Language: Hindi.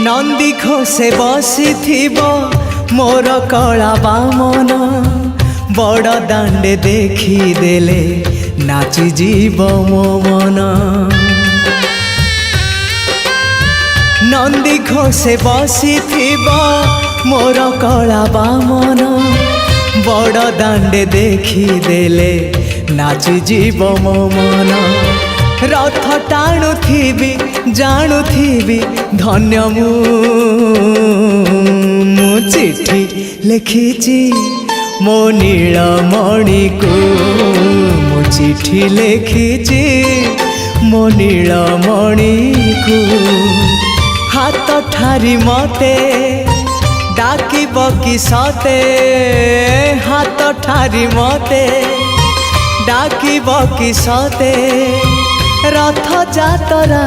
नंदी घोषे बसी मोर कला बामन बड़ दांडे देखी देले नाची जीव मो मन। नंदी घोषे बसी मोर कला बामन बड़ दांडे देखी देले नाची जीव मो मन। रथ टाणुथिबी जाणुथिबी धन्य मु चिठी लिखिची मो नीलमणि को मु चिठी लिखिची मो नीलमणि को। हाथ ठारी मते डाकिब कि सते हाथ ठारी मते डाकिब कि सते रथ जातरा।